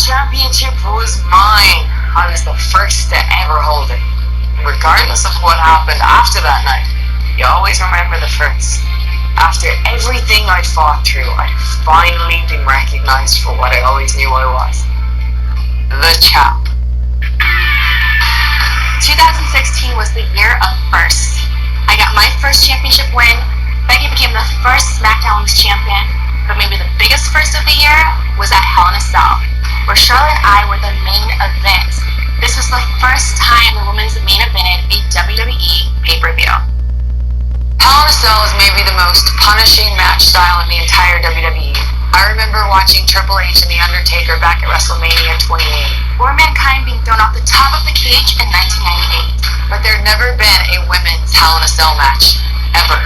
championship was mine. I was the first to ever hold it. Regardless of what happened after that night, you always remember the first. After everything I'd fought through, I'd finally been recognized for what I always knew I was. The champ. 2016 was the year of firsts. I got my first championship win. Becky became the first SmackDown Women's Champion. But maybe the biggest first of the year was at Hell in a Cell, where Charlotte and I were the main event. This was the first time the women's main evented a WWE pay-per-view. Hell in a Cell is maybe the most punishing match style in the entire WWE. I remember watching Triple H and The Undertaker back at WrestleMania 28. Or Mankind being thrown off the top of the cage in 1998. But there'd never been a women's Hell in a Cell match. Ever.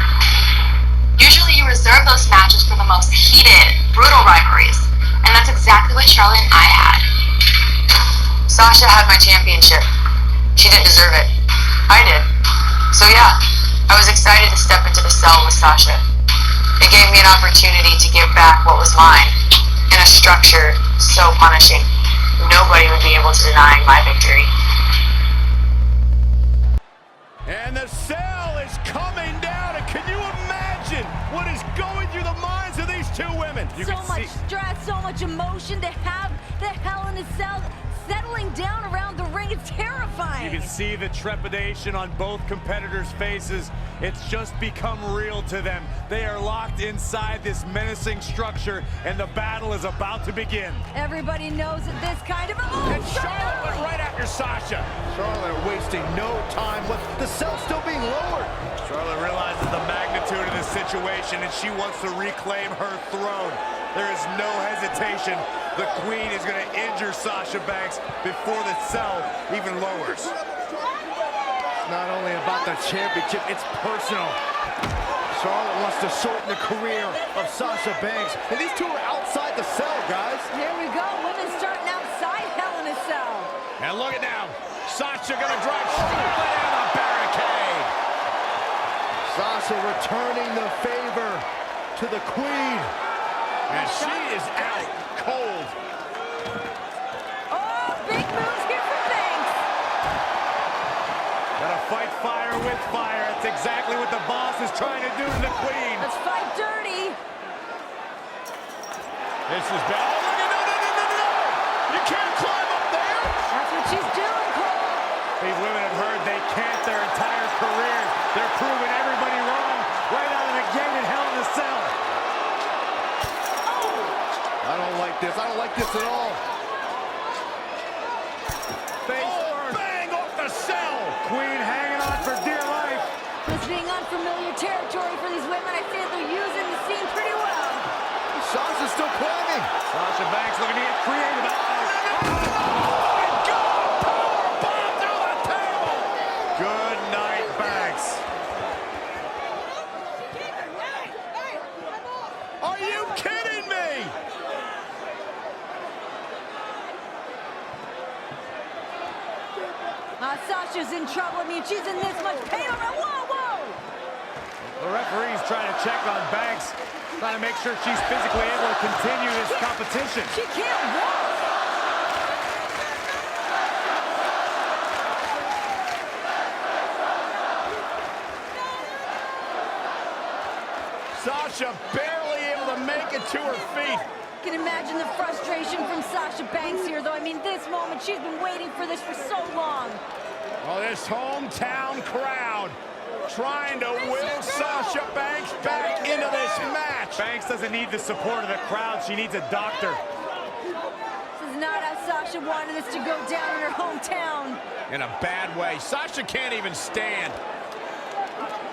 Usually you reserve those matches for the most heated, brutal rivalries. And that's exactly what Charlotte and I had. Sasha had my championship. She didn't deserve it. I did. So yeah, I was excited to step into the cell with Sasha. It gave me an opportunity to give back what was mine in a structure so punishing. Nobody would be able to deny my victory. And the cell is coming down, and can you imagine what is going through the minds of these two women? So much stress, so much emotion to have the Hell in a Cell settling down around the ring. It's terrifying. You can see the trepidation on both competitors' faces. It's just become real to them. They are locked inside this menacing structure, and the battle is about to begin. Everybody knows that this kind of... And Charlotte went right after Sasha. Charlotte wasting no time with the cell still being lowered. Charlotte realizes the magnitude of the situation, and she wants to reclaim her throne. There is no hesitation. The Queen is going to injure Sasha Banks before the cell even lowers. It's not only about the championship, it's personal. Charlotte wants to shorten the career of Sasha Banks. And these two are outside the cell, guys. Here we go. Women starting outside Hell in a Cell. And look at now. Sasha going to drive straight down the barricade. Sasha returning the favor to the Queen. And she is out cold. Oh, big moves here for Banks. Gotta fight fire with fire. That's exactly what the boss is trying to do to the Queen. Let's fight dirty. This is bad. Oh, look at no. You can't climb up there. That's what she's doing, Cole. These women have heard they can't their entire careers. They're proving everybody wrong right out of the gate in Hell in a Cell. I don't like this. I don't like this at all. Bang off the cell. Queen hanging on for dear life. This being unfamiliar territory for these women, I feel they're using the scene pretty well. Sasha's still climbing. Sasha Banks looking to get creative. Powerbomb through the table. Good night, Banks. Are you kidding me? Sasha's in trouble. I mean, she's in this much pain already. Whoa! The referee's trying to check on Banks, trying to make sure she's physically able to continue this competition. She can't walk. Sasha barely able to make it to her feet. I can imagine the frustration from Sasha Banks here, though. I mean, this moment, she's been waiting for this for so long. Well, this hometown crowd trying to will Sasha Banks back into this match. Banks doesn't need the support of the crowd. She needs a doctor. This is not how Sasha wanted this to go down in her hometown. In a bad way. Sasha can't even stand.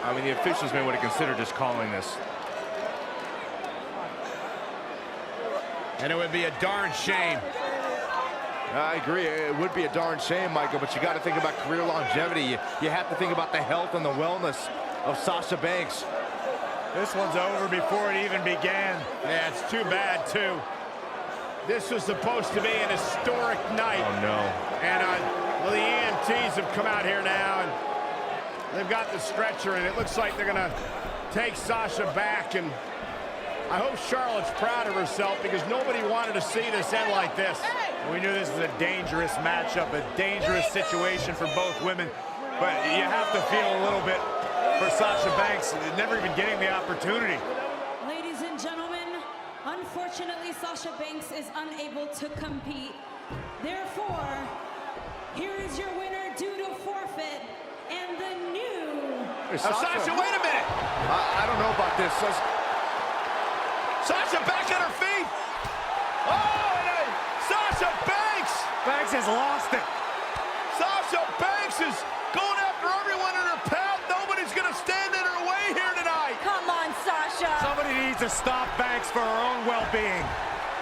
I mean, the officials may want to consider just calling this. And it would be a darn shame. I agree. It would be a darn shame, Michael, but you got to think about career longevity. You have to think about the health and the wellness of Sasha Banks. This one's over before it even began. Yeah, it's too bad, too. This was supposed to be an historic night. Oh, no. And well, the EMTs have come out here now, and they've got the stretcher, and it looks like they're going to take Sasha back. And I hope Charlotte's proud of herself because nobody wanted to see this end like this. We knew this was a dangerous matchup, a dangerous situation for both women, but you have to feel a little bit for Sasha Banks, never even getting the opportunity. Ladies and gentlemen, unfortunately, Sasha Banks is unable to compete. Therefore, here is your winner due to forfeit, and the new... Sasha, wait a minute! I don't know about this. Sasha back on her feet! Oh, and Sasha Banks! Banks has lost it. Sasha Banks is going after everyone in her path. Nobody's going to stand in her way here tonight. Come on, Sasha. Somebody needs to stop Banks for her own well-being.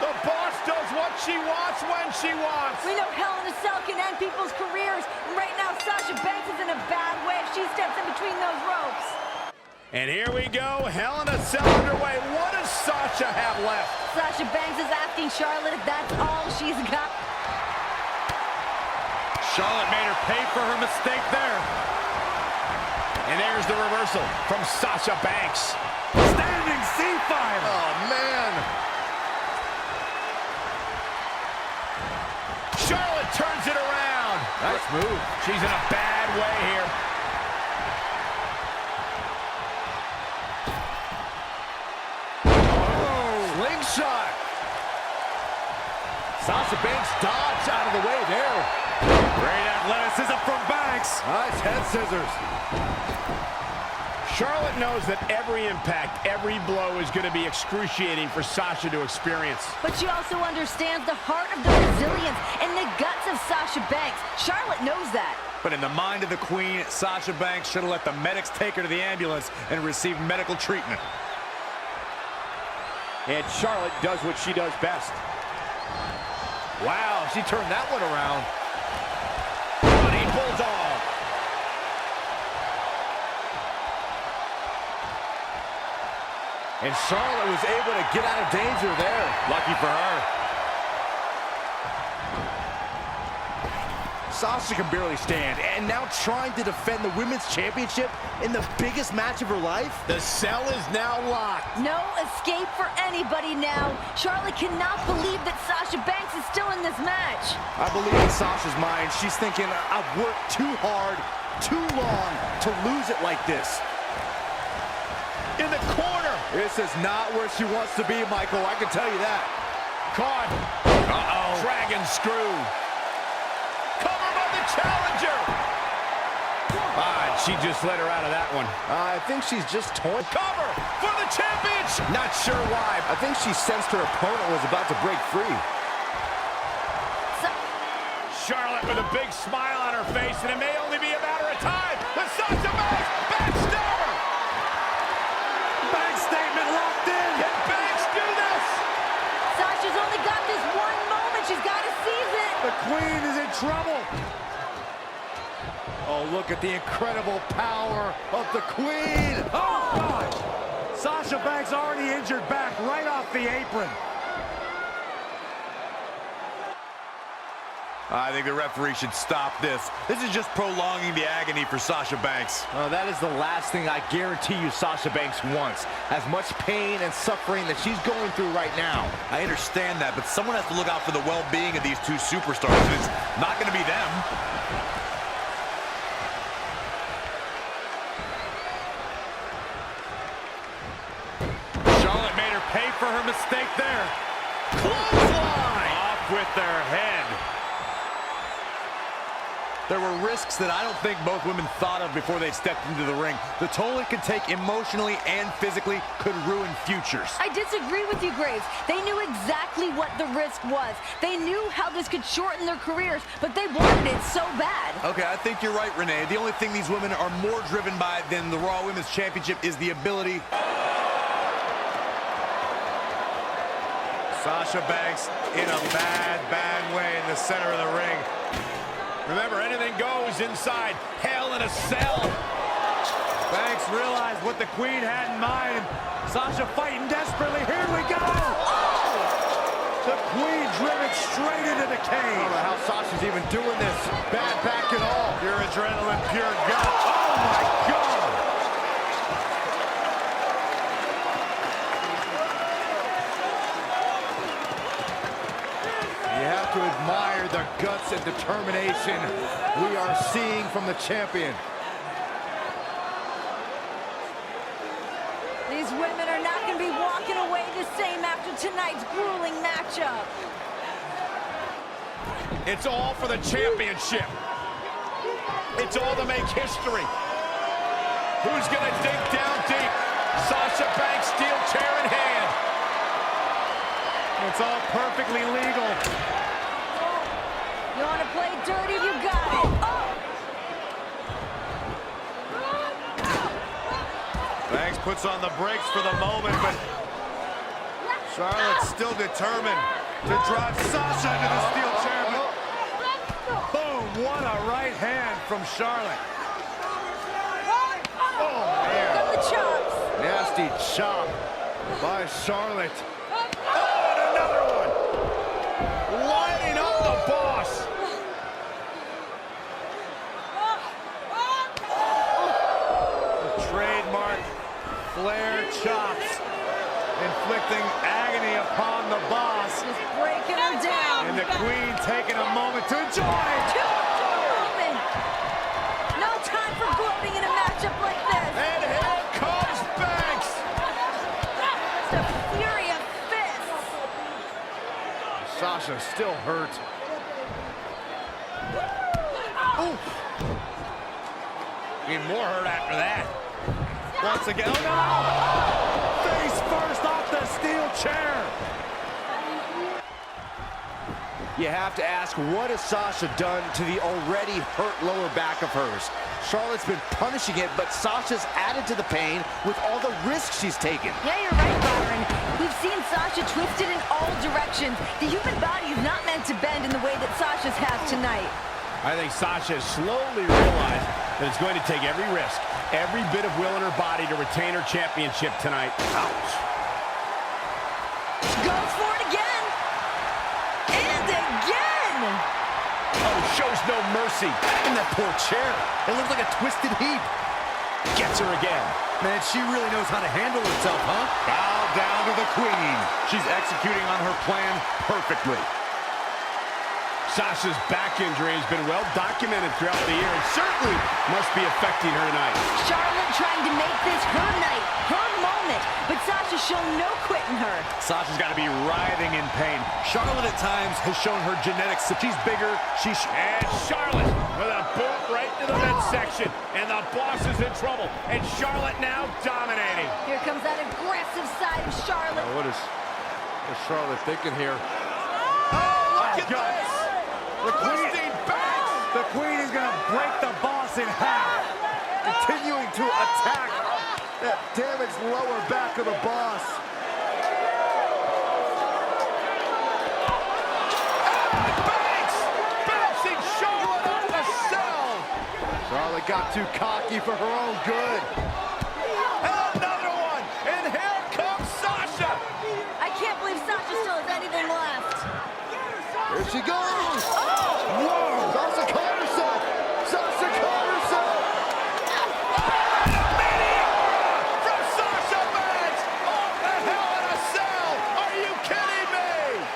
The boss does what she wants when she wants. We know Hell in a Cell can end people's careers. And right now, Sasha Banks is in a bad way if she steps in between those ropes. And here we go, Hell in a Cell underway. What does Sasha have left? Sasha Banks is asking Charlotte if that's all she's got. Charlotte made her pay for her mistake there. And there's the reversal from Sasha Banks. Standing C-fire. Oh, man. Charlotte turns it around. Nice move. She's in a bad way here. Slingshot. Sasha Banks dodged out of the way there. Great athleticism from Banks. Nice head scissors. Charlotte knows that every impact, every blow is going to be excruciating for Sasha to experience. But she also understands the heart of the resilience and the guts of Sasha Banks. Charlotte knows that. But in the mind of the Queen, Sasha Banks should have let the medics take her to the ambulance and receive medical treatment. And Charlotte does what she does best. Wow, she turned that one around. Bloody bulldog. And Charlotte was able to get out of danger there. Lucky for her. Sasha can barely stand, and now trying to defend the Women's Championship in the biggest match of her life? The cell is now locked. No escape for anybody now. Charlotte cannot believe that Sasha Banks is still in this match. I believe in Sasha's mind. She's thinking, I've worked too hard, too long to lose it like this. In the corner. This is not where she wants to be, Michael. I can tell you that. Caught. Uh-oh. Dragon screw. Cover by the challenger. She just let her out of that one. I think she's just toying. Cover for the championship. Not sure why. I think she sensed her opponent was about to break free. Charlotte with a big smile on her face, and it may only be a matter of time. The Sasha Banks backstabber. Banks statement locked in. Can Banks do this? Sasha's only got this one moment. She's got to seize it. The Queen is in trouble. Oh, look at the incredible power of the Queen. Oh, God. Sasha Banks already injured back right off the apron. I think the referee should stop this. This is just prolonging the agony for Sasha Banks. Oh, that is the last thing I guarantee you Sasha Banks wants. As much pain and suffering that she's going through right now. I understand that, but someone has to look out for the well-being of these two superstars, and it's not going to be them. Charlotte made her pay for her mistake there. Clothesline! Off with their head. There were risks that I don't think both women thought of before they stepped into the ring. The toll it could take emotionally and physically could ruin futures. I disagree with you, Graves. They knew exactly what the risk was. They knew how this could shorten their careers, but they wanted it so bad. Okay, I think you're right, Renee. The only thing these women are more driven by than the Raw Women's Championship is the ability. Sasha Banks in a bad way in the center of the ring. Remember, anything goes inside Hell in a Cell. Banks realized what the Queen had in mind. Sasha fighting desperately. Here we go. Oh! The Queen driven straight into the cage. I don't know how Sasha's even doing this. Bad back at all. Pure adrenaline, pure gut. Oh, my God. have to admire the guts and determination we are seeing from the champion. These women are not going to be walking away the same after tonight's grueling matchup. It's all for the championship. It's all to make history. Who's going to dig down deep? Sasha Banks, steel chair in hand. It's all perfectly legal. You want to play dirty? You got it. Oh! Banks puts on the brakes for the moment, but Charlotte's still determined to drive Sasha into the steel chair. Boom, what a right hand from Charlotte. Oh, man. Got the chops. Nasty chop by Charlotte. Oh, and another one. Lighting up the boss. The trademark Flair chops, inflicting agony upon the boss. Just breaking her down. And the Queen taking a moment to enjoy. No time for gloating in a matchup like this. And here comes Banks. Just a fury of fists. Sasha still hurt. Oof. Even more hurt after that. Once again, oh no! Face first off the steel chair. You have to ask, what has Sasha done to the already hurt lower back of hers? Charlotte's been punishing it, but Sasha's added to the pain with all the risks she's taken. Yeah, you're right, Byron. We've seen Sasha twisted in all directions. The human body is not meant to bend in the way that Sasha's has tonight. I think Sasha has slowly realized that it's going to take every risk, every bit of will in her body to retain her championship tonight. Ouch. Goes for it again. And again. Oh, shows no mercy. In that poor chair. It looks like a twisted heap. Gets her again. Man, she really knows how to handle herself, huh? Bow down to the Queen. She's executing on her plan perfectly. Sasha's back injury has been well documented throughout the year and certainly must be affecting her tonight. Charlotte trying to make this her night, her moment, but Sasha's shown no quit in her. Sasha's got to be writhing in pain. Charlotte at times has shown her genetics. If she's bigger, and Charlotte with a boot right to the midsection. And the boss is in trouble. And Charlotte now dominating. Here comes that aggressive side of Charlotte. What is Charlotte thinking here? Oh, look at this! The Queen is going to break the boss in half. Continuing to attack that damaged lower back of the boss. Banks! Bouncing Charlotte out of the cell! Charlotte got too cocky for her own good. And another one! And here comes Sasha! I can't believe Sasha still has anything left. Here she goes! Oh! Whoa! Sasha caught herself! Sasha caught herself! And a meteor from Sasha Banks! Off the Hell in a Cell! Are you kidding me?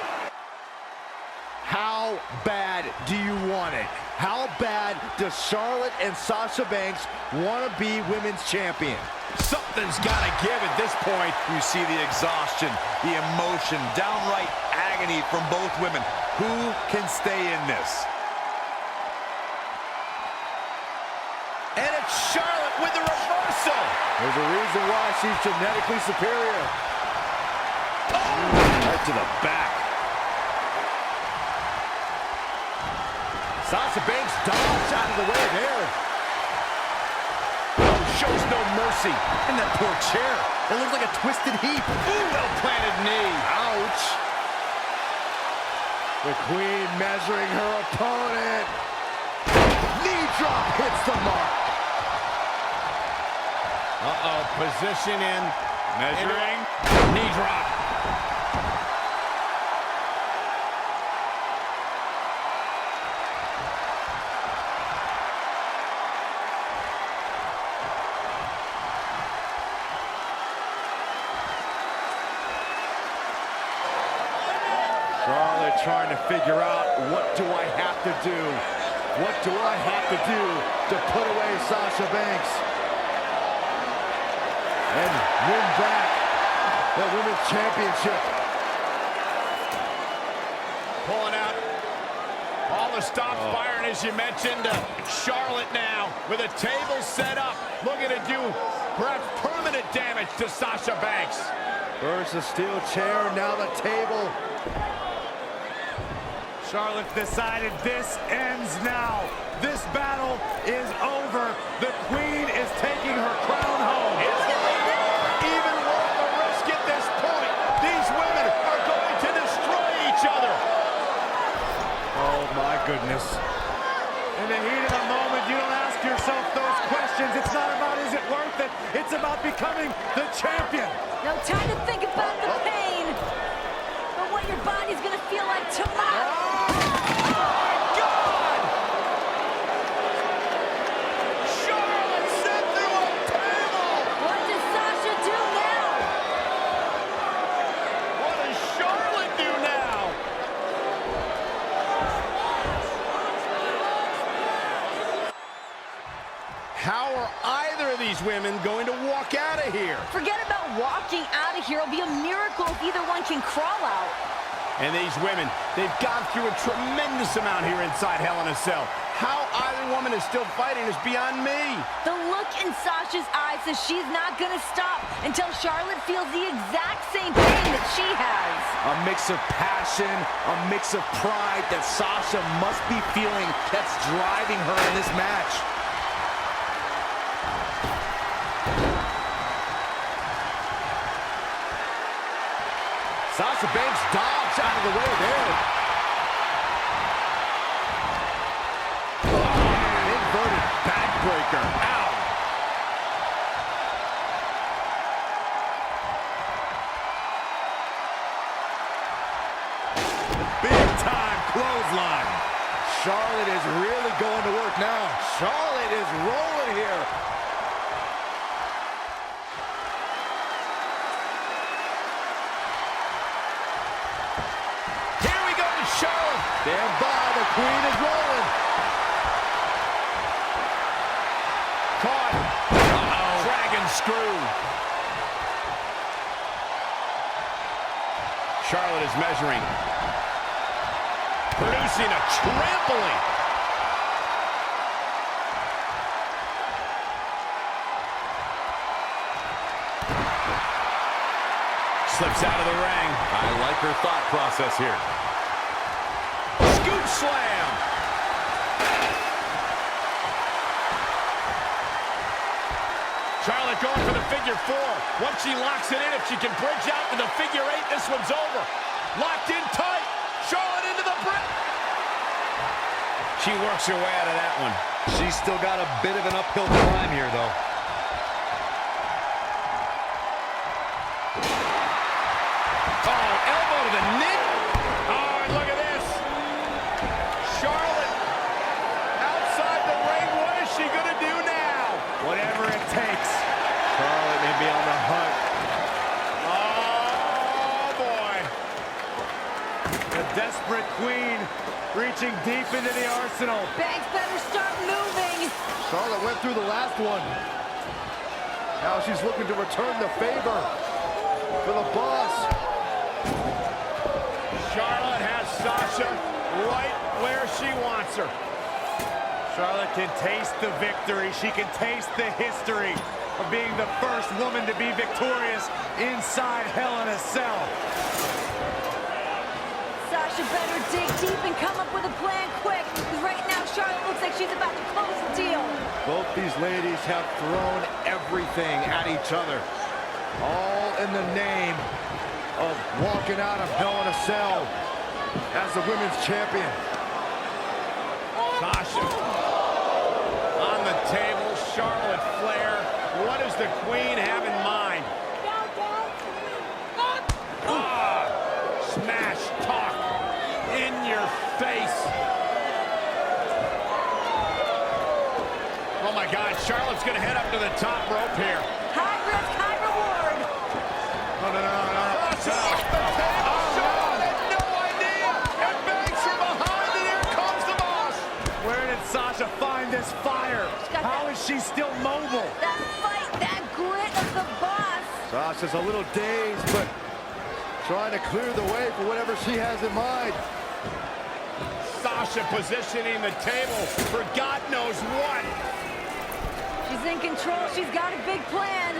How bad do you want it? How bad does Charlotte and Sasha Banks want to be women's champion? Something's got to give at this point. You see the exhaustion, the emotion, downright agony from both women. Who can stay in this? And it's Charlotte with the reversal. There's a reason why she's genetically superior. Right to the back. Sasha Banks dodged out of the way there. Oh, shows no mercy. And that poor chair. It looks like a twisted heap. Ooh, well-planted knee. Ouch. The Queen measuring her opponent. Knee drop hits the mark. Uh-oh, position in. Measuring. Knee drop. Charlotte Charlotte trying to figure out, what do I have to do? What do I have to do to put away Sasha Banks and win back the Women's Championship? Pulling out all the stops firing, as you mentioned. Charlotte now with a table set up, looking to do perhaps permanent damage to Sasha Banks. First the steel chair, now the table. Charlotte decided this ends now. This battle is over. The Queen is taking her crown home. Is the leader even worth the risk at this point? These women are going to destroy each other. Oh my goodness. In the heat of the moment, you don't ask yourself those questions. It's not about is it worth it. It's about becoming the champion. No time to think about the pain, but what your body's gonna feel like tomorrow. How are either of these women going to walk out of here? Forget about walking out of here. It'll be a miracle if either one can crawl out. And these women, they've gone through a tremendous amount here inside Hell in a Cell. How either woman is still fighting is beyond me. The look in Sasha's eyes says she's not gonna stop until Charlotte feels the exact same pain that she has. A mix of passion, a mix of pride that Sasha must be feeling that's driving her in this match. Sasha Banks dodged out of the way there. An inverted backbreaker. Ow. Big time clothesline. Charlotte is really going to work now. Charlotte is rolling here. Stand by, the Queen is rolling. Caught. Uh-oh. Dragon screw. Charlotte is measuring. Producing a trampoline. Slips out of the ring. I like her thought process here. Scoop slam. Charlotte going for the figure four. Once she locks it in, if she can bridge out to the figure eight, this one's over. Locked in tight. Charlotte into the brick. She works her way out of that one. She's still got a bit of an uphill climb here, though. Oh, elbow to the knee. Oh, and look at this. Charlotte outside the ring. What is she going to do now? Whatever it takes. Charlotte may be on the hunt. Oh, boy. The desperate Queen reaching deep into the arsenal. Banks better start moving. Charlotte went through the last one. Now she's looking to return the favor for the boss. Charlotte has Sasha right where she wants her. Charlotte can taste the victory. She can taste the history of being the first woman to be victorious inside Hell in a Cell. Sasha better dig deep and come up with a plan quick, because right now Charlotte looks like she's about to close the deal. Both these ladies have thrown everything at each other, all in the name of walking out of Hell in a Cell as the women's champion. Sasha on the table. Charlotte Flair. What does the Queen have in mind? Smash talk in your face. Oh my God, Charlotte's gonna head up to the top rope here. High risk, high reward. No. Charlotte had no idea. And this fire. How is she still mobile? That fight, that grit of the boss. Sasha's a little dazed, but trying to clear the way for whatever she has in mind. Sasha positioning the table for God knows what. She's in control. She's got a big plan.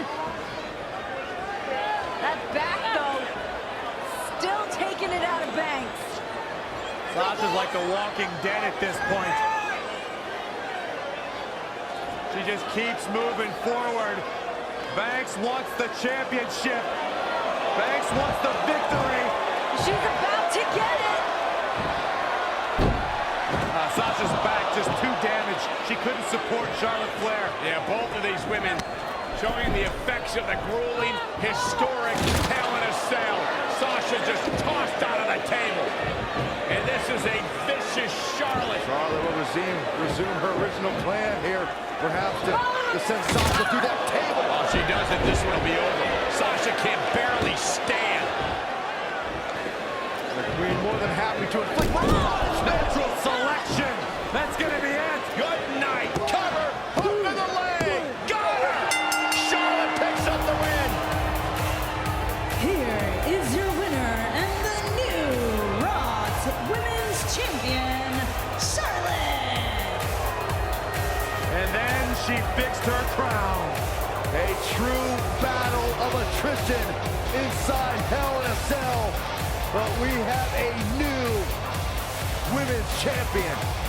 That back, though, still taking it out of Banks. Sasha's like the walking dead at this point. She just keeps moving forward. Banks wants the championship. Banks wants the victory. She's about to get it. Sasha's back just too damaged. She couldn't support Charlotte Flair. Yeah, both of these women showing the effects of the grueling, historic Hell in a Cell. Sasha just tossed out of the table. And this is a vicious Charlotte. Charlotte will resume her original plan here, perhaps to send Sasha through that table. If she does it, this one will be over. Sasha can barely stand. The Queen more than happy to inflict Natural selection. That's going to be it. Good night. Cover. Hook to the leg. Got her. Charlotte picks up the win. Here is your winner and the new Raw Women's Champion, Charlotte. And then she fixed her crown. a true battle of attrition inside Hell in a Cell. But we have a new women's champion.